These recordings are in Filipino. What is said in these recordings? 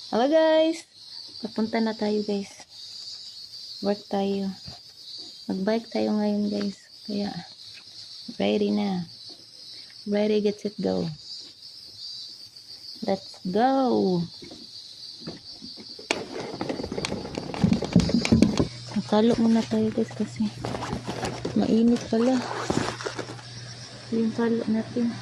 Halo guys, papunta na tayo guys. Work tayo. Mag-bike tayo ngayon guys. Kaya, ready na. Ready, get set, go. Let's go! Nakalo muna tayo guys kasi mainit pala. Yung kalo natin.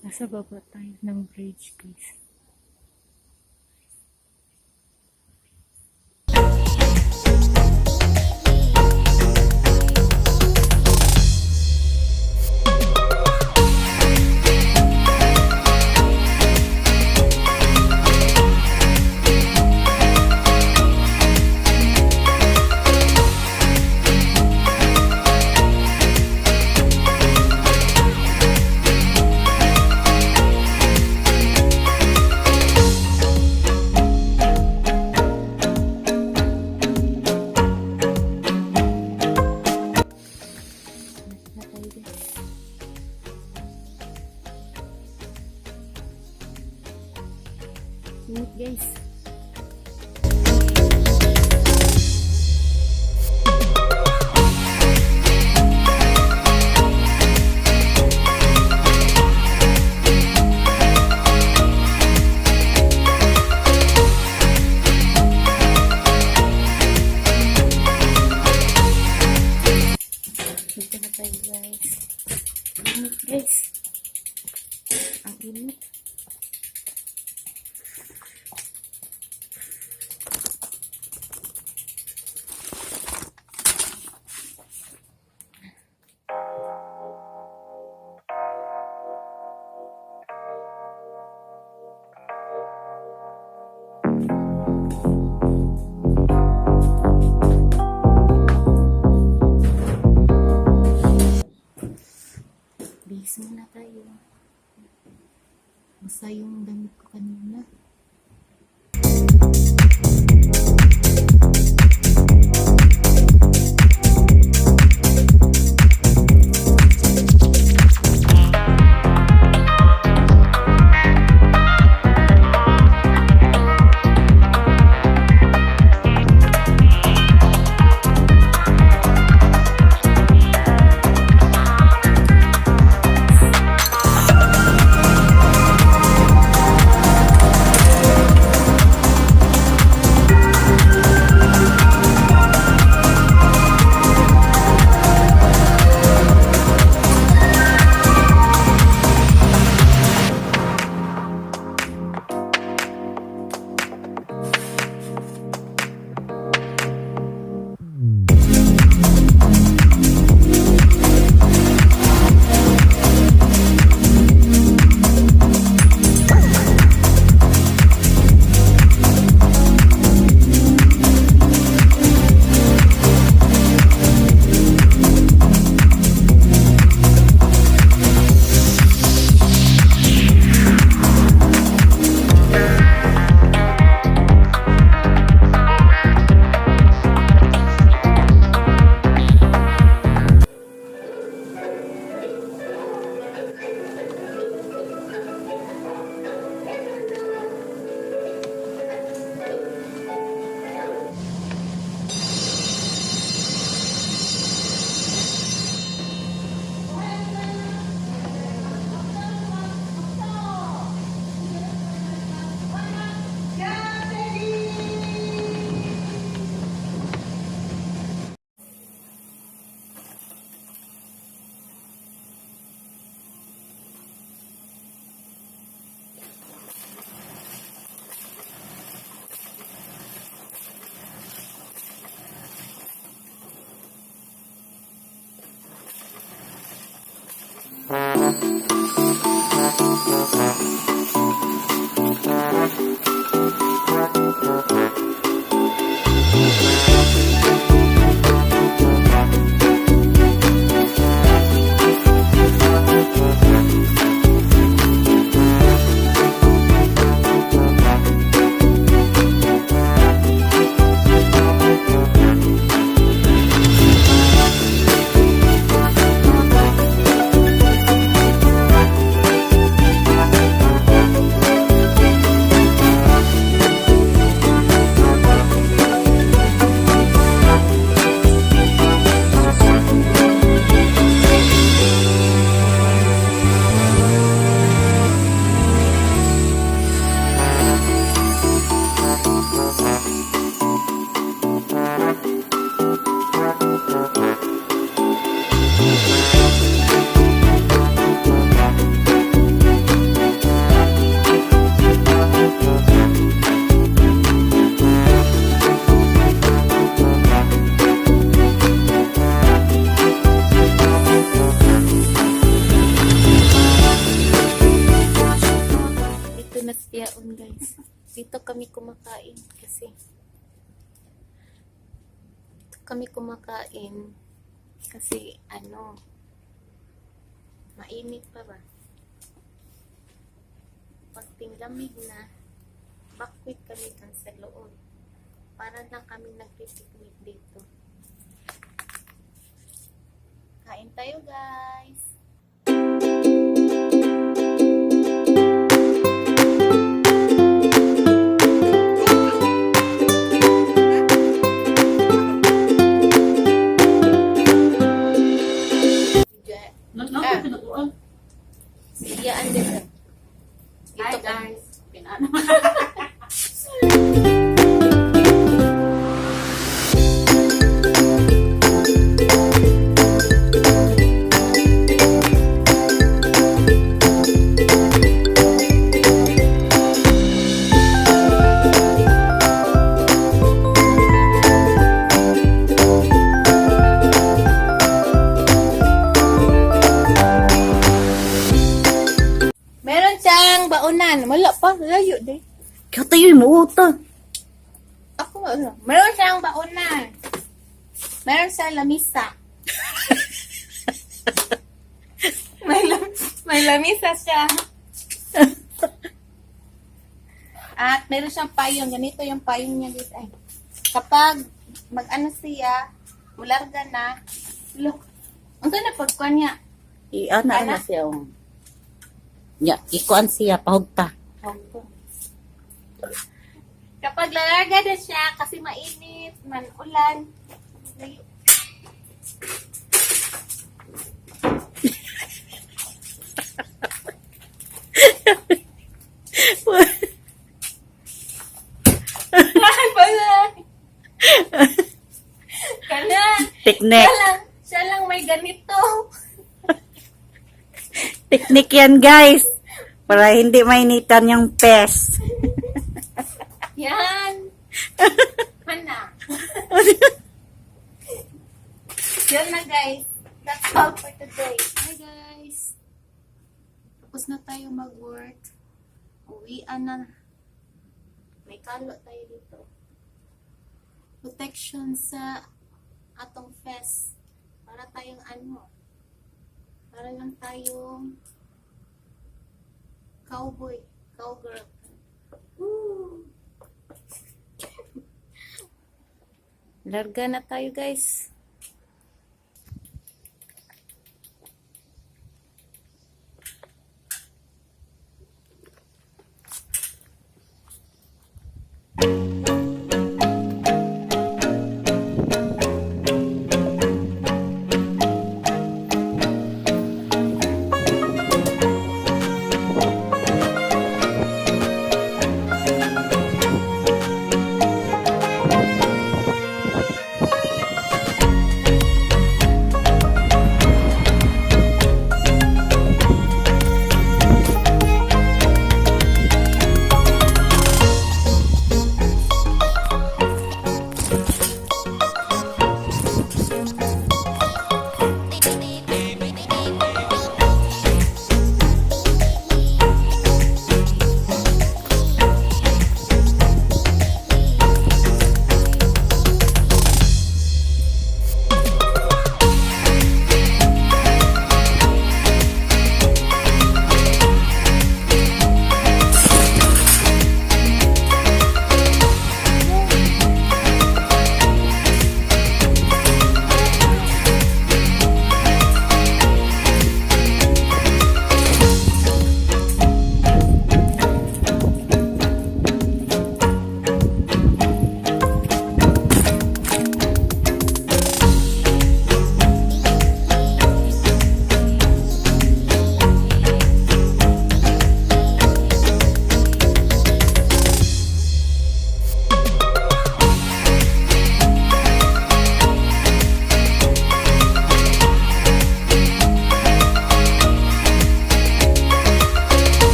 Nasa baba tayo ng bridge guys. Ingat guys. Dito na tayo guys. Ingat guys. Ang init. Bihis muna tayo. Basta yung damit ko kanina. Dito na siyaon guys. Dito kami kumakain kasi ano, mainit pa ba? Pag tinglamig na, bakwit kami dun sa loob. Para na kami nagpipiknik dito. Kain tayo guys! Siyaan din. Hi guys. Meron siyang baunan. Wala pa. Layo din. Kaya tayo mo uta. Ako ano. Meron siyang baunan. Meron siyang lamisa. may lamisa siya. At meron siyang payong. Ganito yung payong niya guys. Ay. Kapag mag-ano siya, mularga na. Look. Ang na pagkuhan niya. Ana Ana? na siya. Ya, ikuan siya pahugta. Kapag lalarga na siya, kasi mainit, man-ulan. Kanan! Teknik. Siya lang may ganito. Teknik yan guys. Para hindi mainitan yung pes. Yan. Mana. Yan na guys. That's all for today. Hi guys. Tapos na tayo mag-work. Uwian na. May kalo tayo dito. Protection sa atong fest. Para tayong ano. Para lang tayong cowboy. Cowgirl. Woo! Larga na tayo guys.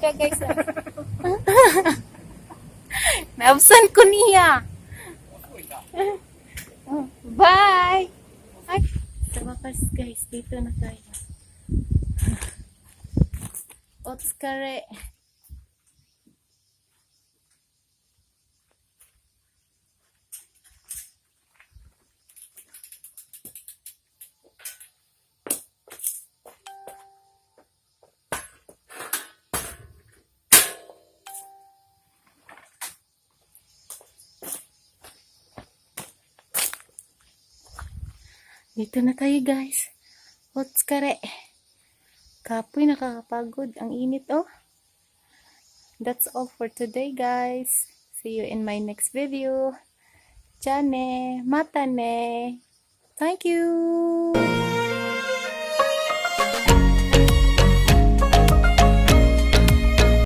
talaga guys. Naabsan ko niya. Bye! Ay, sa wakas guys, dito na tayo. Otskare. Dito na tayo guys. Otskare. Kapoy, nakakapagod. Ang init oh. That's all for today guys. See you in my next video. Jane, mata ne. Thank you.